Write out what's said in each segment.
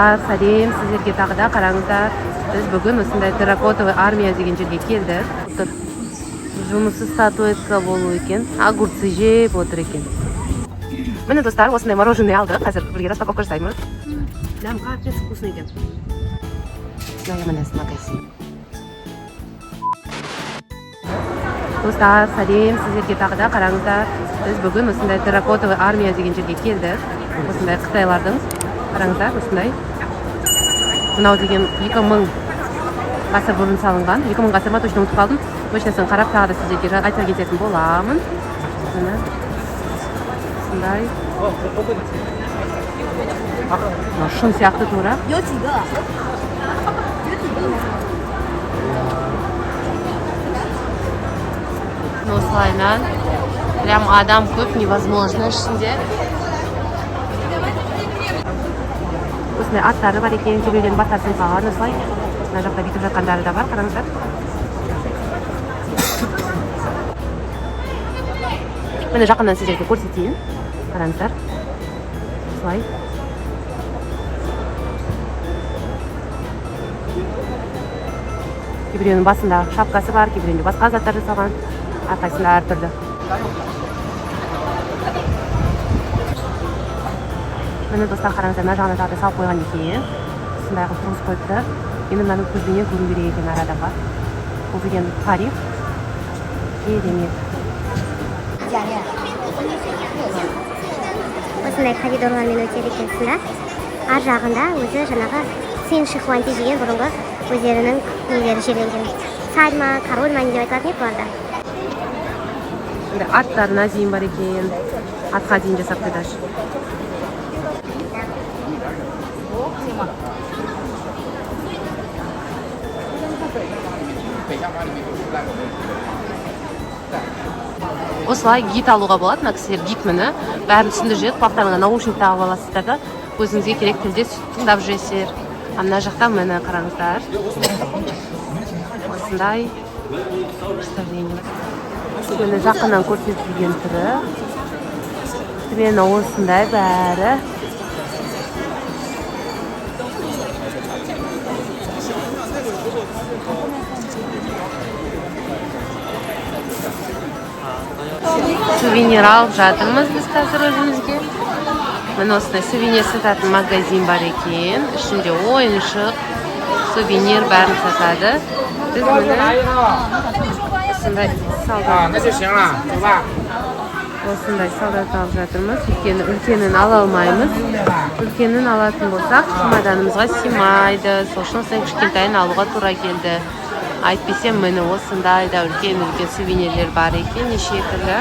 Сәлем, сіздерге тағы да қараңыздар. Біз бүгін осындай терракотовый армия деген жерге келдік. Жұмысы статуэтка болу екен, огурцы жеп отыр екен. Міне достар, осындай мороженое алдық. Қазір бірге распаковка жасаймыз. Прям капец вкусный екен. Магазин. Достар, сәлем, сіздерге тағы да қараңыздар. Біз бүгін осындай терракотовый армия деген жерге келдік. Осындай қытайлардың. Қараңыздар, осындай. Мынау деген 2000 ғасыр бұрын салынған. 2000 ғасыр ма, точно ұмытып қалдым. Точносын қарап тағы да сіздерге айтып кететін боламын. Міне. Осындай. Шын сияқты тура. Осылайынан. Прям адам көп, невозможно ішінде. Осындай аттары бар екен, кейбіреулердің баттарын қалған осылай. Мына жақта бүйтіп жатқандары да бар, қараңыздар. Міне жақыннан сіздерге көрсетейін. Қараңыздар. Осылай. Кейбіреуінің басында шапкасы бар, кейбіреуінде басқа заттар жасалған. Әрқайсында әртүрлі. Міне достар, қараңыздар, мына жағына тағы салып қойған екен. Осындай қылып тұрғызып қойыпты. Енді мынаның көзбенен көру керек екен ар адамға. Бұл деген тариф. Керемет. Осындай коридорлармен өтеді екенсіңдер. Ар жағында өзі жаңағы Цин Шихуанди деген бұрынғы өздерінің нелері жерленген. Сальма, король ма деп айтылатын еді бұларда. Аттарына дейін бар екен. Атқа дейін жасап қойды. Осылай гид алуға болады, мына кісілер гид міні. Бәрін түсіндіріп жүреді, құлақтарыңа наушник тағып аласыздар да, өзіңізге керек тілде тыңдап жүресіздер. Мына жақта міне қараңыздар. Осындай представление. Мені жақыннан көрсетілген түрі. Мені осындай бәрі. Сувенир алып жатырмыз біз қазір өзімізге. Міне осындай сувенир сататын магазин бар екен. Ішінде ойыншық, сувенир бәрін сатады. Біз міне осындай солдат алып жатырмыз. Өйткені үлкенін ала алмаймыз. Үлкенін алатын болсақ, чемоданымызға сыймайды. Сол үшін осындай кішкентайын алуға тура келді. Айтпесем, міне осындай да үлкен сувенирлер бар екен, неше түрлі.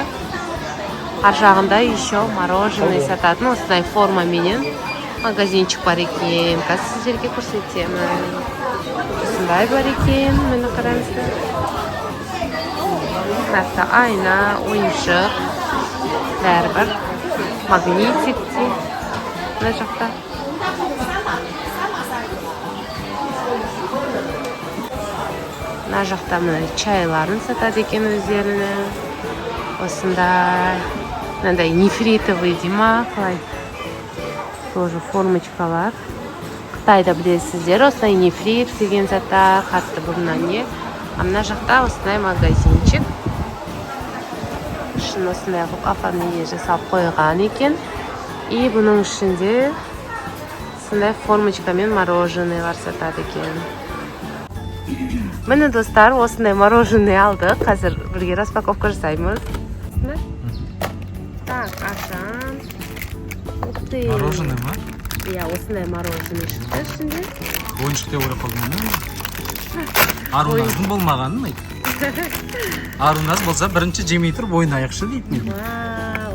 Ар жағында еще мороженое сататын осындай форма менен магазинчик бар екен. Қазір сіздерге көрсетемін. Осындай бар екен, мені қараңыздар. Наста айна, ойыншық, бәрі бар. Магнитик те. Мына жақта. Мына жақта мына чайларын сатады екен өздеріне. Осындай. Мынандай нефритовый дейма, қалай. Тоже формочкалар. Қытайда білесіздер, осындай нефрит деген заттар қатты бұрыннан не. А мына жақта осындай магазинчик. Шын осындай оформление жасап қойған екен. И бұның ішінде осындай формочкамен мороженыйлар сатады екен. Міне достар, осындай мороженое алдық. Қазір бірге распаковка жасаймыз. Так, ашан. Ух ты. Мороженое ма? Иә, осындай мороженое шықты ішінде. Ойыншық деп ойлап қалдым. Аруназдың болмағанын айт. Аруназ болса бірінші жемей тұрып ойын аяқшы дейді.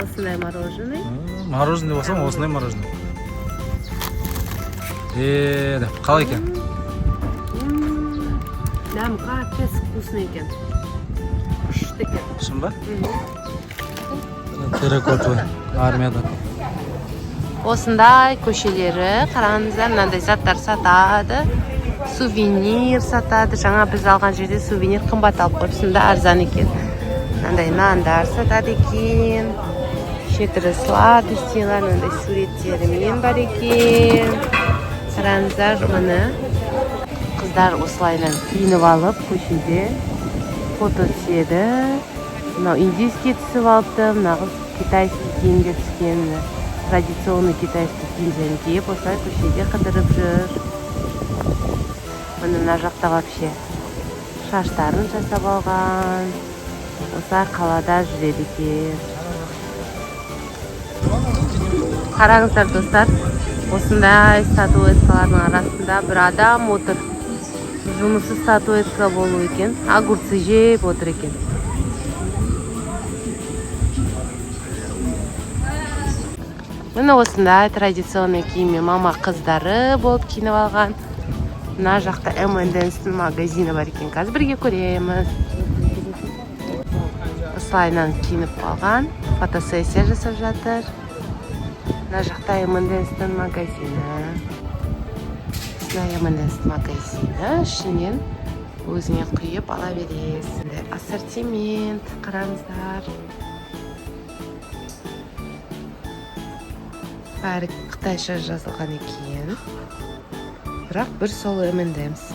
Осындай мороженое. Мороженое болсам осындай мороженое. Қалай екен? Прям капец вкусный екен. Күшті екен. Шын ба? Терракотовый армияда. Осындай көшелері, қараңыздар, мынандай заттар сатады. Сувенир сатады. Жаңа біз алған жерде сувенир қымбат алып қойыпсында, арзан екен. Мынандай нандар сатады екен. Шетірі сладостилар, мынандай суреттерімен бар екен. Қараңыздар, міне қыздар осылайынан киініп алып көшеде фото түседі. Мынау индийский түсіп алыпты, мына қыз китайский киімге түскен, традиционный китайский киімдерін киіп осылай көшеде қыдырып жүр. Міне мына жақта вообще шаштарын жасап алған. Осылай қалада жүреді екен. Қараңыздар достар, осындай статуэткалардың арасында бір адам отыр. Жұмысы статуэтка болу екен, огурцы жеп отыр екен. Міне осындай традиционный киіммен мама қыздары болып киініп алған. Мына жақта M&M's'тің магазині бар екен. Қазір бірге көреміз. Осылайынан киініп алған, фотосессия жасап жатыр. Мына жақта M&M's'тің магазині. M&M's'тің магазині, ішінен өзіңе құйып ала бересің. Ассортимент, қараңыздар. Бәрі қытайша жазылған екен. Бірақ бір сол M&M'с.